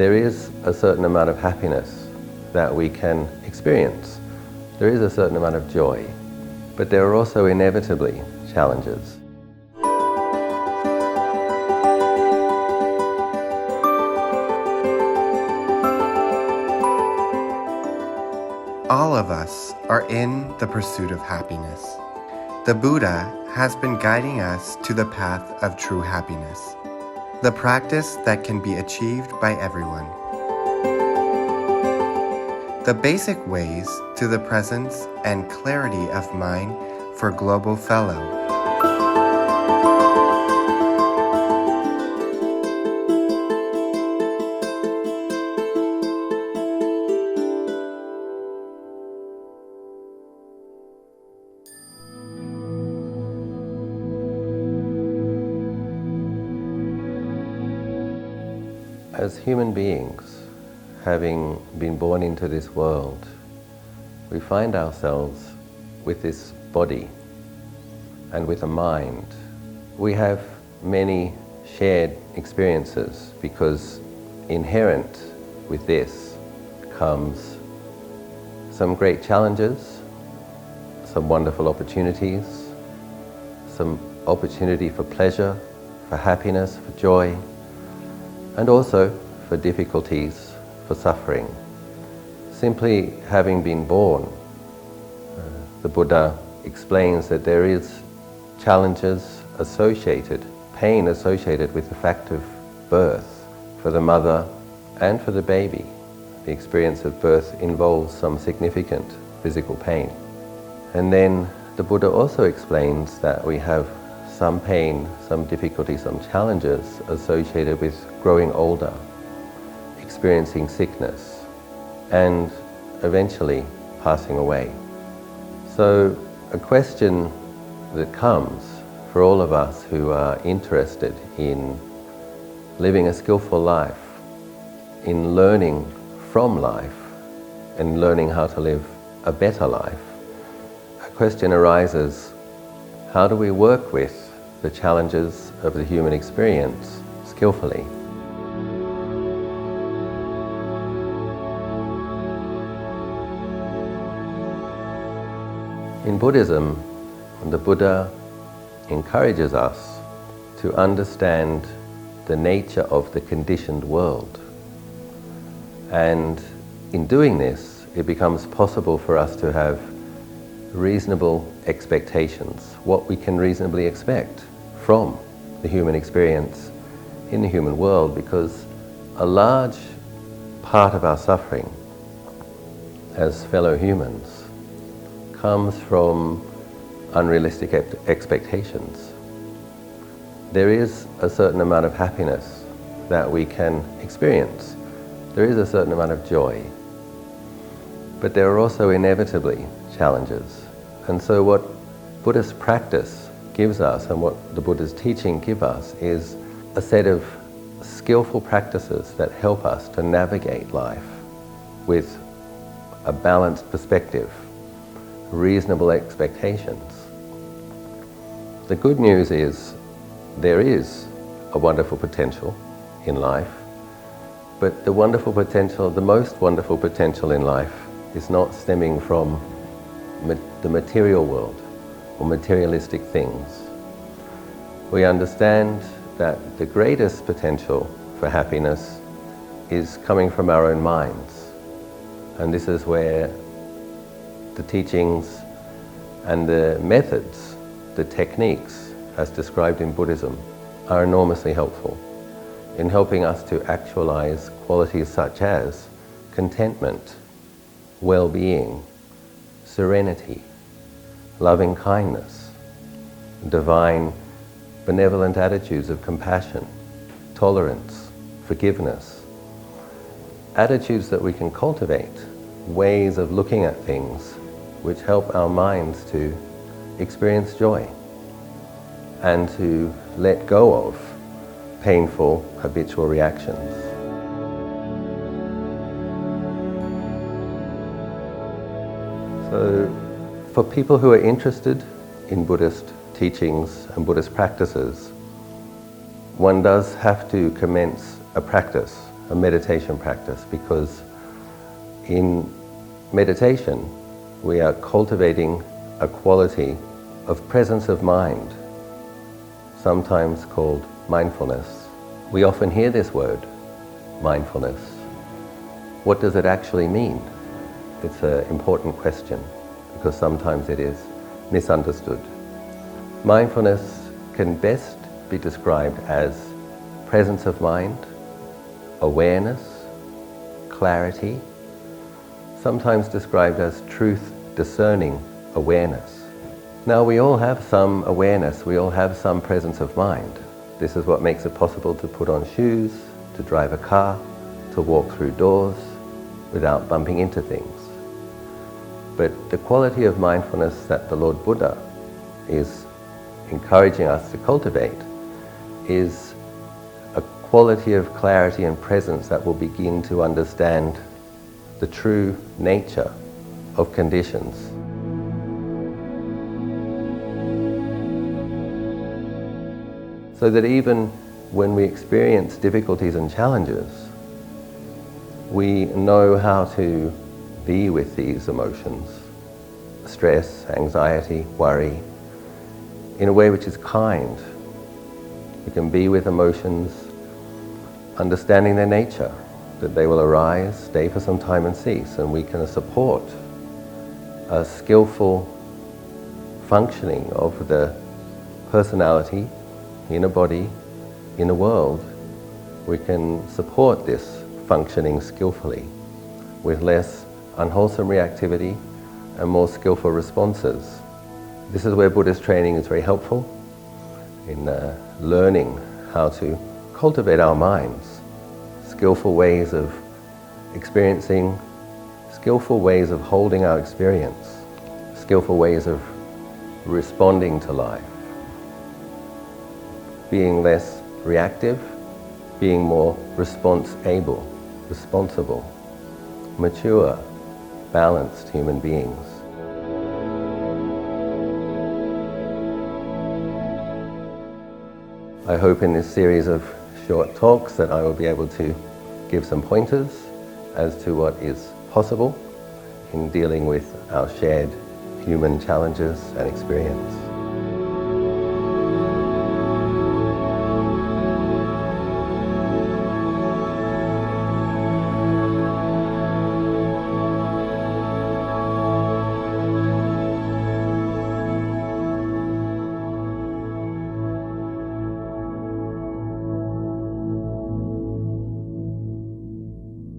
there is a certain amount of happiness that we can experience. There is a certain amount of joy, but there are also inevitably challenges. All of us are in the pursuit of happiness. The Buddha has been guiding us to the path of true happiness, the practice that can be achieved by everyone. The basic ways to the presence and clarity of mind for Global Fellow. As human beings, having been born into this world, we find ourselves with this body and with a mind. We have many shared experiences because inherent with this comes some great challenges, some wonderful opportunities, some opportunity for pleasure, for happiness, for joy, and also for difficulties, for suffering. Simply having been born, the Buddha explains that there is challenges associated, pain associated with the fact of birth for the mother and for the baby. The experience of birth involves some significant physical pain. And then the Buddha also explains that we have some pain, some difficulty, some challenges associated with growing older, experiencing sickness, and eventually passing away. So a question that comes for all of us who are interested in living a skillful life, in learning from life, and learning how to live a better life, a question arises: how do we work with the challenges of the human experience skillfully? In Buddhism, the Buddha encourages us to understand the nature of the conditioned world. And in doing this, it becomes possible for us to have reasonable expectations, what we can reasonably expect from the human experience in the human world, because a large part of our suffering as fellow humans comes from unrealistic expectations. There is a certain amount of happiness that we can experience. There is a certain amount of joy, but there are also inevitably challenges. And so what Buddhist practice gives us and what the Buddha's teaching give us is a set of skillful practices that help us to navigate life with a balanced perspective, reasonable expectations. The good news is there is a wonderful potential in life, but the wonderful potential, the most wonderful potential in life is not stemming from the material world or materialistic things. We understand that the greatest potential for happiness is coming from our own minds. And this is where the teachings and the methods, the techniques as described in Buddhism, are enormously helpful in helping us to actualize qualities such as contentment, well-being, serenity, loving kindness, divine benevolent attitudes of compassion, tolerance, forgiveness, attitudes that we can cultivate, ways of looking at things which help our minds to experience joy and to let go of painful habitual reactions. So for people who are interested in Buddhist teachings and Buddhist practices, one does have to commence a practice a meditation practice, because in meditation we are cultivating a quality of presence of mind, sometimes called mindfulness. We often hear this word, mindfulness. What does it actually mean? It's an important question, because sometimes it is misunderstood. Mindfulness can best be described as presence of mind, awareness, clarity, sometimes described as truth discerning awareness. Now, we all have some awareness, we all have some presence of mind. This is what makes it possible to put on shoes, to drive a car, to walk through doors without bumping into things. But the quality of mindfulness that the Lord Buddha is encouraging us to cultivate is a quality of clarity and presence that will begin to understand the true nature of conditions. So that even when we experience difficulties and challenges, we know how to be with these emotions, stress, anxiety, worry, in a way which is kind. We can be with emotions, understanding their nature, that they will arise, stay for some time and cease, and we can support a skillful functioning of the personality in a body, in a world. We can support this functioning skillfully with less unwholesome reactivity and more skillful responses. This is where Buddhist training is very helpful in learning how to cultivate our minds, skillful ways of experiencing, skillful ways of holding our experience, skillful ways of responding to life, being less reactive, being more responsible, mature, balanced human beings. I hope in this series of short talks that I will be able to give some pointers as to what is possible in dealing with our shared human challenges and experience.